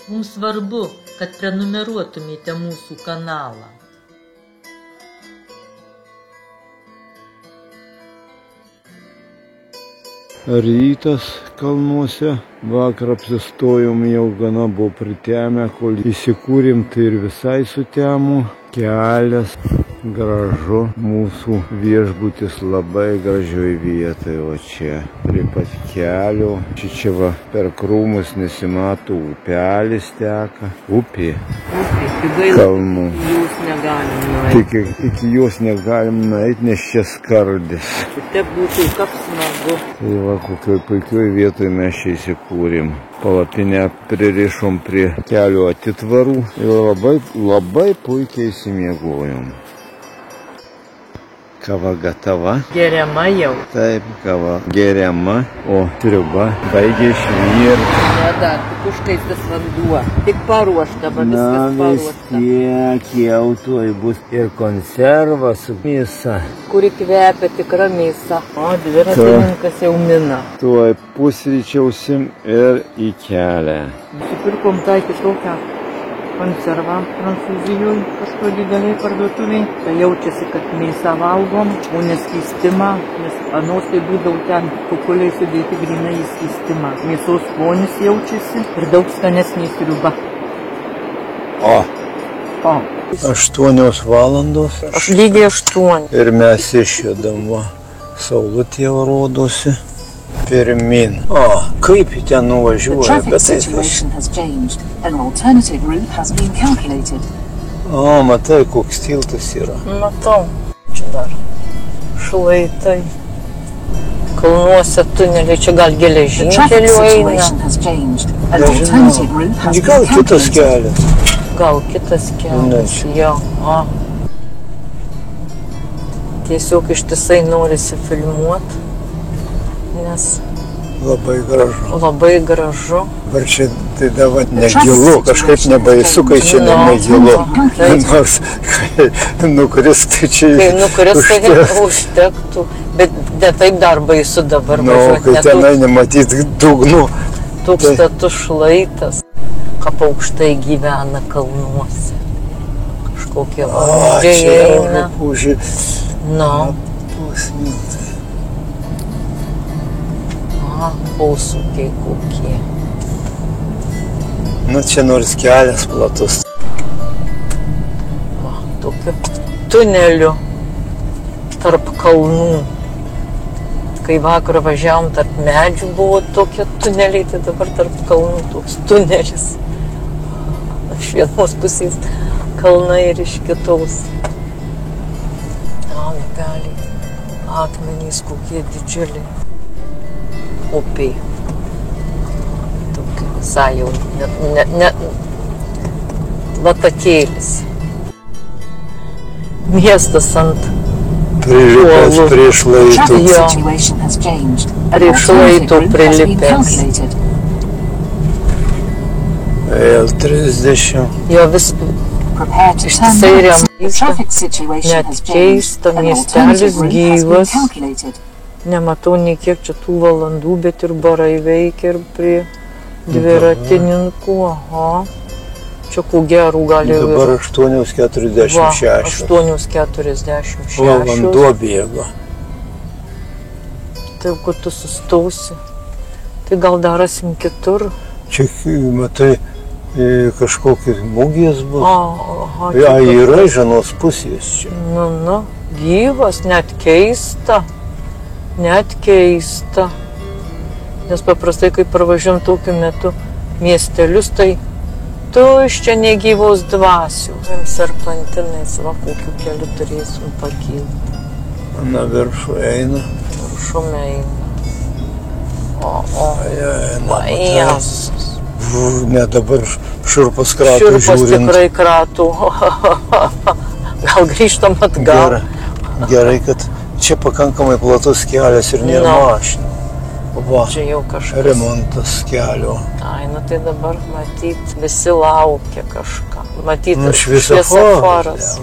Mums svarbu, kad prenumeruotumėte mūsų kanalą. Rytas kalnuose. Vakar apsistojom, jau gana buvo pritemę, kol įsikūrėm, tai ir visai sutemo. Kelias gražu, mūsų viešbutis labai gražioj vietoje, o čia prie pat kelio. Čia va per krūmus nesimato, upelis teka, upė kalnų. Jūs negalim nueiti. Tik iki jos negalim nueiti, nes čia skardis. Čia būtų kaip smagu. Tai va, kokioj puikioj vietoje mes čia įsikūrėm. Palapinę pririšom prie kelio atitvarų ir labai puikiai įsimiegojom. Kava gatava. Geriama jau. Taip, kava geriama, o sriuba baigė švirti. Ne, dar tik užkaistas vanduo. Tik paruošta, bet viskas paruošta. Tiek jau tuoj bus ir konservas su mėsa. Kuri kvepia tikra mėsa. O dviratininkas jau mina. Tuoj pusryčiausim ir į kelią. Nusipirkom tą kitokią konservą Prancūzijoje, kažko dideliai parduotuviai. Tai jaučiasi, kad mėsą valgom, o neskystimą, nes anos tai būdavo ten kukuliai sudėti grinai į skystimą. Mėsos skonis jaučiasi ir daug skanesnė sriuba. O. 8 valandos. Aš lygiai 8. Ir mes išjudam, va. Saulutė rodosi. Pirmin. O, kaip į ten nuvažiuoja, bet tai... O, matai, koks tiltas yra. Matau. Čia dar šlaitai. Kalnuose tuneliai, čia gal geležinkeliu eina. Nežinau. Gal kitas kelias. Gal kitas kelias, jo. Tiesiog ištisai norisi filmuoti. Nes labai gražu. Labai gražu. Ar čia tai dabar negilu, kažkaip nebaisu, kai čia negilu. Nors nukristai čia kai nukristai užtektų, bet ne taip dar baisu dabar važiuoti. Kai tenai nematyti dugnų. Tūkstatų šlaitas, kaip aukštai gyvena kalnuose. Kažkokie vabzdžiai eina. Pusmintai. Posūkiai kokie. Nu, čia nors kelias platus. Tokiu tuneliu tarp kalnų. Kai vakar važiavom tarp medžių, buvo tokie tuneliai, tai dabar tarp kalnų toks tunelis. Iš vienos pusės kalnai ir iš kitos. Upeliai, akmenys kokie didžiuliai. Upiai. Tokia visai jau latakėlis. Miestas ant Prilipęs prie šlaitų. Jo, prie šlaitų prilipęs. L30. Jo, vis ištisai remta. Net keista, miestelis gyvas. Nematau nei kiek čia tų valandų, bet ir barai veikia ir prie dviratininkų. Aha. Čia ko gerų gali... Dabar 8:46. 8:46. Valanduo bėgo. Taip, kad tu sustausi. Tai gal dar rasim kitur. Čia, matai, kažkokie mugės bus. Aha. Yra iš anos pusės čia. Nu, gyvas, net keista. Net keista. Nes paprastai, kai pravažiuom tokiu metu miestelius, tai tuščia negyvos dvasios. Serpantinais, va, kokiu keliu turėsim pakilti. Na, viršų eina. Viršum eina. Jezus. Ne, dabar šurpas kratų žiūrint. Šurpas tikrai kratų. Gal grįžtam atgal. Gerai, kad čia pakankamai platus kelias ir nėra mašinų. Va, čia jau kažkas. Remontas kelio. Ai, nu tai dabar matyt, visi laukia kažką. Matyt, šviesoforas.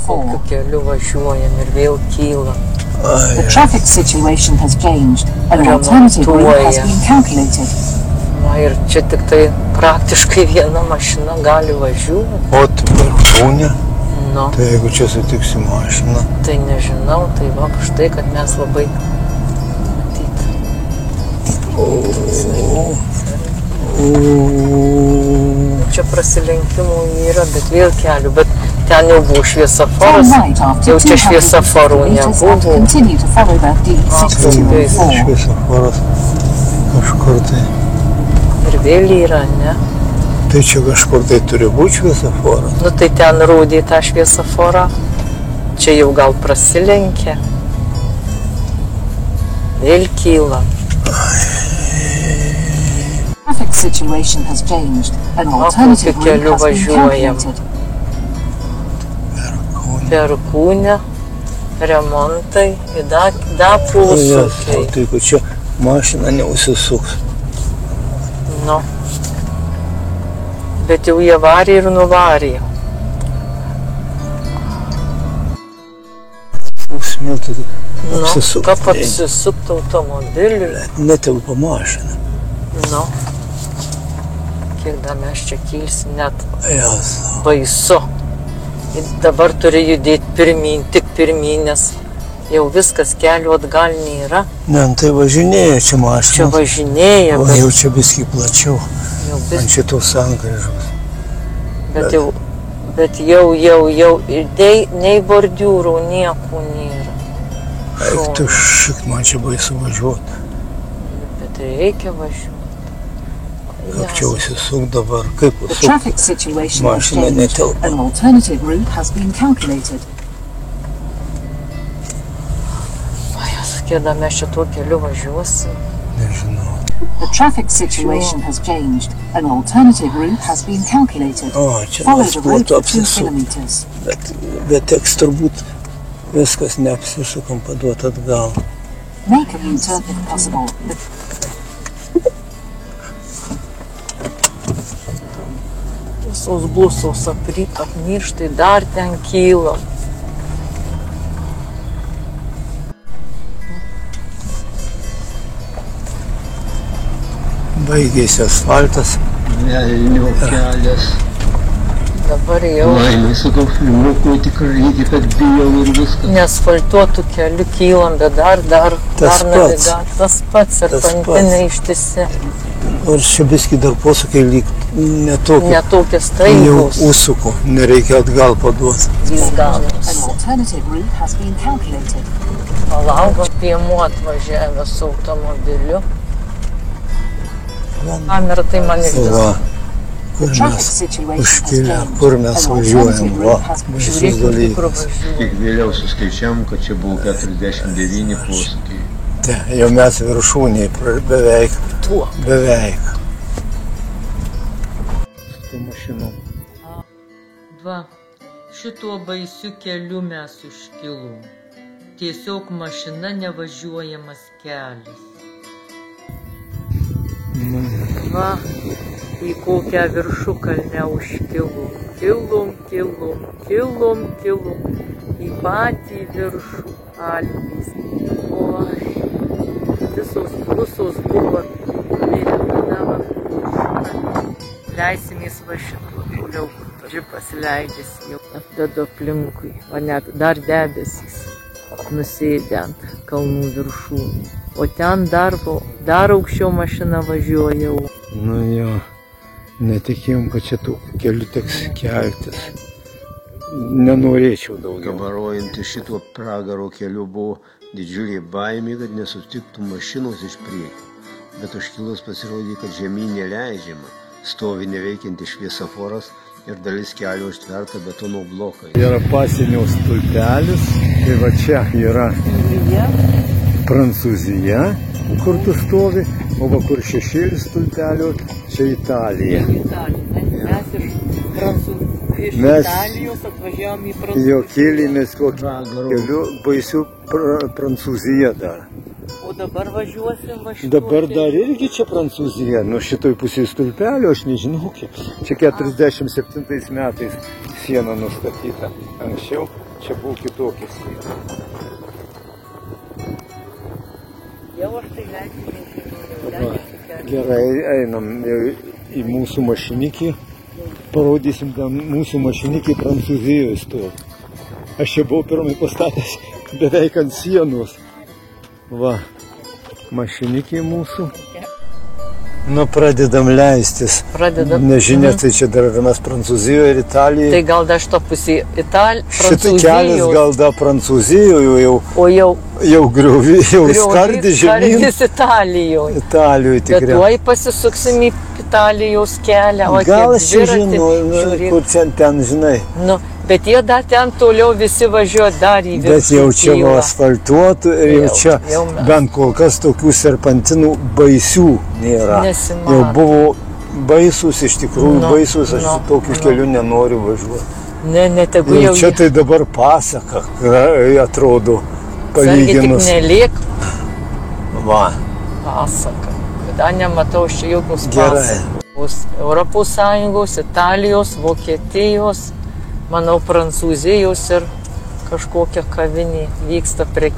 Kokiu keliu važiuojam ir vėl kyla. The traffic situation has changed. An alternative route has been calculated. Va, ir čia tik tai praktiškai viena mašina gali važiuoti. O viršūnė, Nu, tai jeigu čia sutiksi mašiną. tai nežinau, tai va, štai, kad mes labai matyti. Čia prasilenkimų yra, bet vėl kelių, bet ten jau buvo šviesoforas, jau čia šviesoforų nebuvo. Šviesoforas kažkur tai. Ir vėl yra, ne? Tai čia kažkur tai turi būti šviesoforas. Nu tai ten rodė tą šviesoforą, čia jau gal prasilenkė. Vėl kyla. Traffic situation has changed. An alternative route has been calculated. Perkūnė, remontai, da posūkiai. Tai kad čia mašina neužsisuks. Nu. Bet jau jie varė ir nuvarė. Užsmiltų, Nu, apsisukti. kaip apsisukti automobilį. Netelpa mašina. Nu. Kiek da mes čia kilsim, net Jasno. baisu. Ir dabar turi judėti pirmyn, tik pirmyn, nes jau viskas kelių atgal nėra. Ne, tai važinėja čia Čia mašinos. važinėja, O bet jau čia biskį plačiau. jau Ant šitos sankryžos. Bet jau, ir nei bordiūrų, nieko nėra. Eik tu šik, man čia baisu važiuoti. Bet reikia važiuoti. Kaip čia užsisuk dabar, kaip The užsuk. traffic situation has Mašina changed. netelpa. An alternative route has been calculated. Kėda mes čia tuo keliu važiuosim. Nežinau. The traffic situation has changed. An alternative route has been calculated. O, čia Follow mes the route būtų for 2 apsisuk. kilometers. Bet teks turbūt viskas neapsisukam paduoti atgal. Make a U-turn if possible. Visos blusos apmirštai dar ten kyla. Baigėsi asfaltas. Velnio kelias. Dabar jau Laimė su daug filmukų tikrai, kad bijau ir viskas. neasfaltuotų kelių kylam, bet dar Tas pats. navigacija. Tas pats, ir Tas pantinai ištisi. Nors čia biskį dar posūkiai lyg netokie. Netokie Jau staigūs. užsuku, nereikia atgal paduoti. Jis An galas. alternative route has been calculated. Palauk, piemuo atvažiavęs su automobiliu. Kamera tai man ir Va, kur Traffic mes situation has užkilę, changed. kur mes An važiuojam, alternative va, route has been baisus Žiūrėk, kur dalykas. važiuoja. Kiek vėliau suskaičiavom, kad čia buvo 49 posūkiai. Jau mes viršūniai, beveik, Tuo. beveik. Su mašinom. Va, šituo baisiu keliu mes užkilom. Tiesiog mašina nevažiuojamas kelias. Va, į kokią viršukalnę užkilom. Kilom. Į patį viršų Alpės. Oi, visos buvo mėlynava. Leisimės va šituo toliau. Džipas leidžiasi jau apdedu aplinkui, o net dar debesys nusėdė ant kalnų viršūnį. O ten dar aukščiau mašina važiuoja. Nu jo, netikėjom, kad čia tų kelių teks keltis. Nenorėčiau daugiau. Gabarojant šituo pragaro keliu buvo didžiulė baimė, kad nesutiktų mašinos iš priekio. Bet užkilus pasirodė, kad žemyn neleidžiama. Stovi neveikiantis šviesoforas ir dalis kelio užtverta betono blokai. Yra pasienio stulpelis, tai va čia yra Prancūzija, kur tu stovi, o va kur šešėlis stulpelio, čia Italija. Mes Italijos atvažiavom į Prancūziją. jo kėlėmės kokiu keliu, baisiu Prancūzija dar. O dabar važiuosim va šituo Dabar keliu. dar irgi čia Prancūzija, nu šitoj pusėje stulpelio, aš nežinau, čia 47 metais siena nustatyta. Anksčiau čia buvo kitokia siena. Jau aš tai leidžiu. Gerai, einam į mūsų mašinikį. Parodysim, ten mūsų mašinikį Prancūzijoje stovi. Aš čia buvau pirmai pastatęs beveik ant sienos. Va, mašinikė mūsų. Nu, pradedam leistis. Nežinia, tai čia dar mes Prancūzijoje ir Italijoje. Tai gal dar šito pusė Prancūzijos. Šitai kelias gal dar Prancūzijoje jau. O jau griuvi, jau skardi žemyn. Skardis Italijoje. Italijoje tikrai. Bet tuoj pasisuksim į Italijos kelią. Gal aš čia žinau, kur ten, žinai. Nu, bet jie dar ten toliau visi važiuoja dar į viršų. Bet jau čia asfaltuotų ir jau čia bent kol kas tokių serpantinų baisių nėra. Nesimato. Jau buvo baisus, iš tikrųjų baisus, aš tokiu keliu nenoriu važiuoti. Ne, tegu jau. Čia tai dabar pasaka, atrodo, palyginus. Sargi tik nelėk. Va. Pasaka. Dar nematau čia jokios pasakos. Europos Sąjungos, Italijos, Vokietijos, manau, Prancūzijos ir kažkokia kavinė vyksta prie...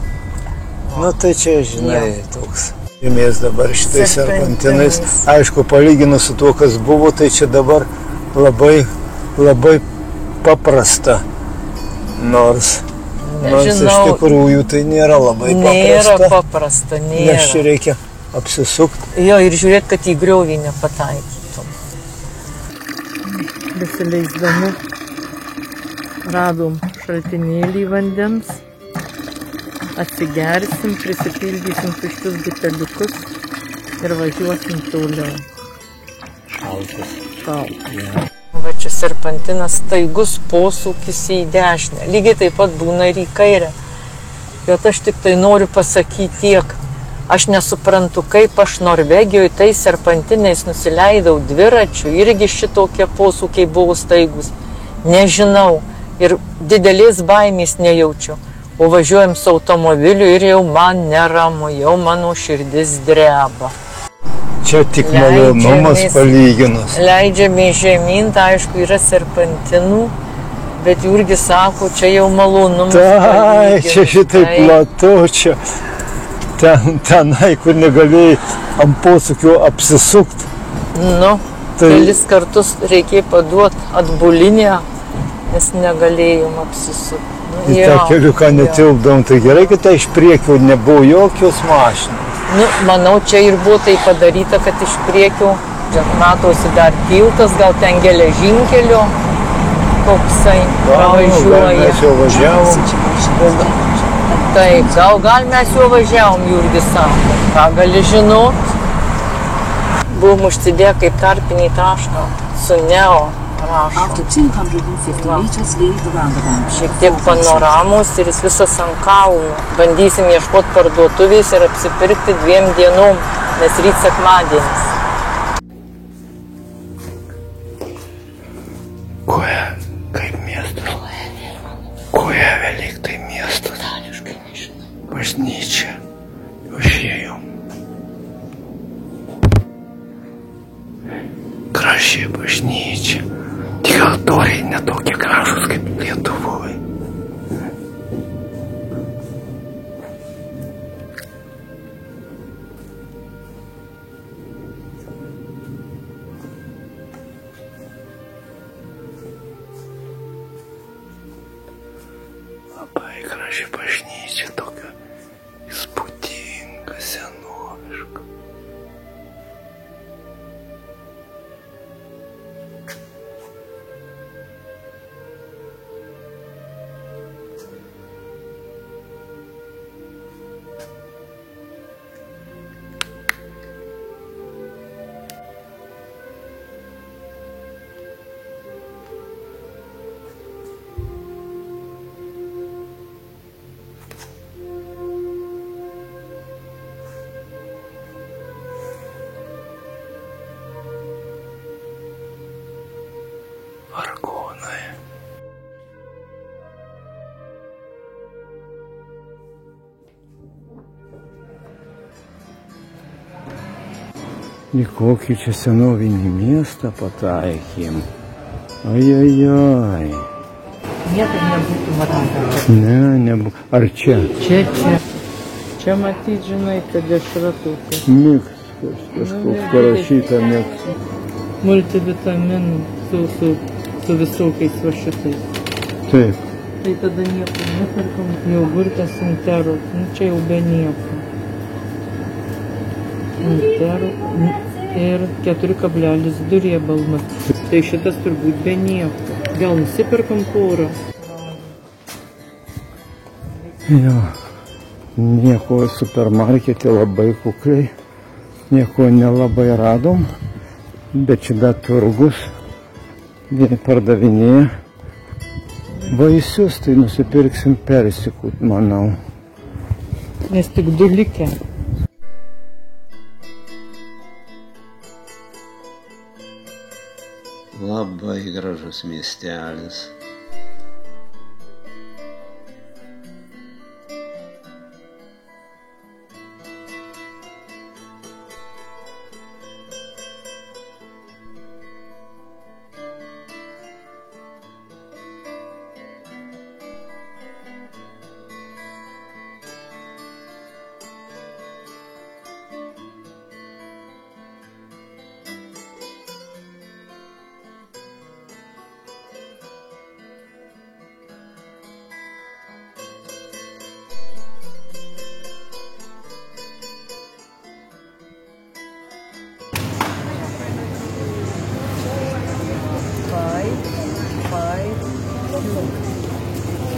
Nu tai čia, žinai, toks. Žemės dabar šitais serpantinais. Aišku, palyginus su tuo, kas buvo, tai čia dabar labai paprasta. Nors iš tikrųjų tai nėra labai paprasta. Nėra paprasta, nėra. Nes čia reikia apsisukti. Jo, ir žiūrėt, kad į griovį nepataikytum. Besileisdami radom šaltinėlį vandens, atsigersim, prisipildysim tuščius buteliukus ir važiuosim toliau. Šaltas. Šaltas. Va čia serpantinas, staigus posūkis į dešinę. Lygiai taip pat būna ir į kairę. Bet aš tik tai noriu pasakyti tiek. Aš nesuprantu, kaip aš Norvegijoje tais serpantinais nusileidau dviračiu, irgi šitokie posūkiai buvo staigus. Nežinau. Ir didelės baimės nejaučiu. O važiuojam su automobiliu ir jau man neramu, jau mano širdis dreba. Čia tik malonumas palyginus. Leidžiame žemyn, tai aišku yra serpantinų, bet Jurgis sako, čia jau malonumas palyginus. Tai, čia šitai platu, čia tenai, kur negalėjai ant posūkio apsisukti. Nu, kelis kartus reikėjo paduoti atbulinę, nes negalėjom apsisukti. Į tą keliuką netilpdom, tai gerai, kad tai iš priekio nebuvo jokios mašinos. Nu, manau, čia ir buvo tai padaryta, kad iš priekio, čia matosi dar tiltas, gal ten geležinkelio koksai važiuoja. Gal mes jau važiavom. Taip, gal mes jau važiavom, Jurgis sako. Ką gali žinot? Buvom užsidėję kaip tarpinį tašką su Neo raštu. Šiek tiek panoramos ir jis visas ant kalno. Bandysim ieškoti parduotuvės ir apsipirkti 2 dienom, nes ryt sekmadienis. Koja, kaip miestas. Koja velik tai miestas. Bažnyčia. Užėjom. Graži bažnyčia. Tik altoriai netokie gražus kaip Lietuvoje. Labai graži bažnyčia, tokia įspūdinga, senoviška. Vargonai. Į kokį čia senovinį miestą pataikėm. Ajajaj. Niekaip nebūtų matyti. Ne, nebūtų. Ar čia? Čia. Čia matyti, žinai, kad dešra tokia. Miks. kažkoks parašyta net. Multivitaminų su visokiais va šitais. Taip. Tai tada nieko neperkam. Jogurtas Interos, nu čia jau be nieko. Intero ir 4,2 riebalmas. Tai šitas turbūt be nieko. Gal nusipirkam porą? Jo, nieko supermarkete labai kukliai, nieko nelabai radom, bet čia turgus, vieni pardavinėja vaisius, tai nusipirksim persikut, manau. Nes tik 2 likę. Labai gražus miestelis.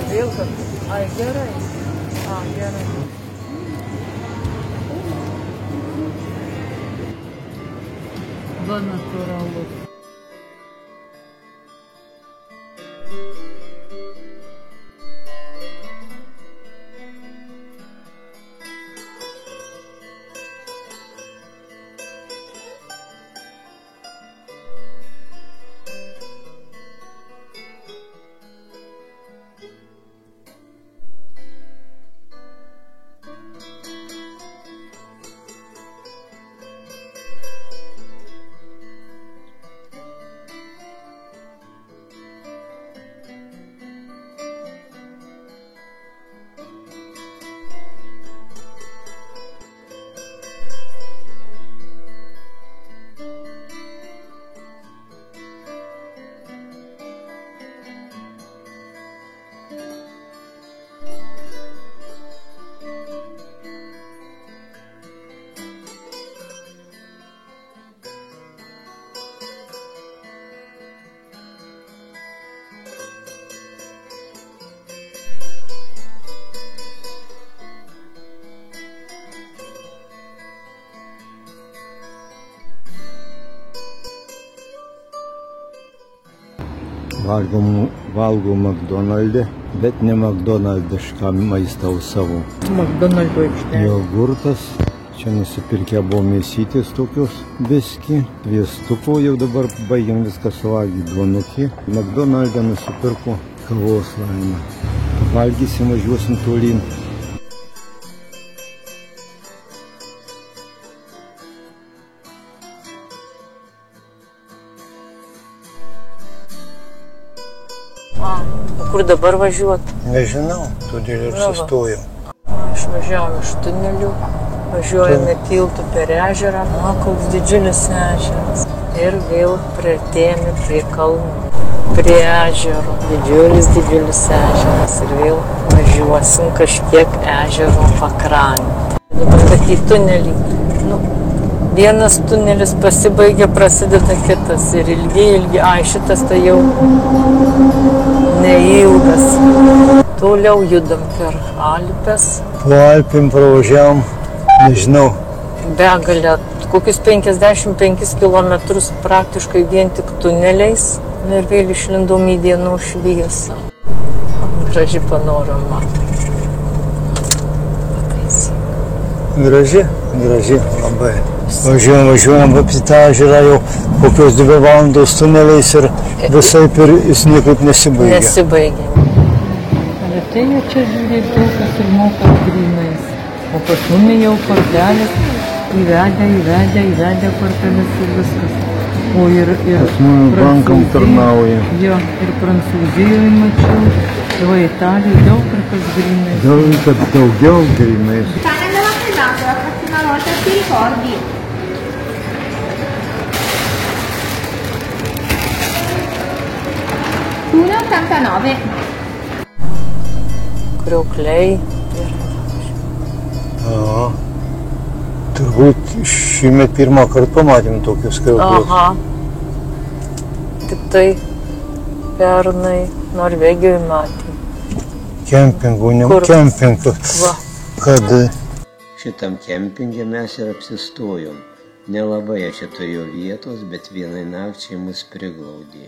Vėl kad, ai gerai, gerai. Va natūralus. Valgau McDonald'e, bet ne McDonald'išką maistą, o savo. McDonald'o aikštelė. Jogurtas, čia nusipirkę buvo mėsytės tokios biski, sviestuko, jau dabar baigiam viską suvalgyti, duonukį. McDonald'e nusipirko kavos laimę. Valgysim, važiuosim tolyn. Kur dabar važiuot? Nežinau, todėl ir sustojau. Išvažiavom iš tunelių, važiuojame tiltu per ežerą. Koks didžiulis ežeras. Ir vėl priartėjame prie kalnų, prie ežero. Didžiulis ežeras. Ir vėl važiuosim kažkiek ežero pakrantę. Dabar tokį tunelį. Vienas tunelis pasibaigia, prasideda kitas. Ir ilgi. Šitas tai jau neilgas. Toliau judam per Alpes. Po Alpėm pravažiavom, nežinau. Begalę, kokius 55 kilometrus praktiškai vien tik tuneliais. Ir vėl išlindom į dienos šviesą. Graži panorama. Graži labai. Važiuojam apie tą ežerą jau kokios 2 valandos tuneliais ir visaip ir jis niekaip nesibaigia. Tai jie čia žiūrėt daug kas ir moka grynais. O pas mumi jau kortelės įvedę korteles ir viskas. O ir bankam tarnauja. Jo, ir Prancūzijoje mačiau, o Italijoje daug ir kas grynais. Daugiau grynais. Cane della pesata, la prossima volta ti ricordi? 99. Kriokliai. Aha. Turbūt šįmet pirmą kartą pamatėm tokius krioklius. Aha. Tik tai pernai Norvegijoje matėm. Kempingų, ne Kur? kempingų. Va. Kad Šitam kempinge mes ir apsistojom. Nelabai aš čia turėjau vietos, bet vienai nakčiai mus priglaudė.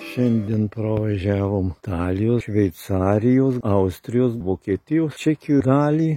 šiandien pravažiavom Italijos, Šveicarijos, Austrijos, Vokietijos, Čekijos dalį.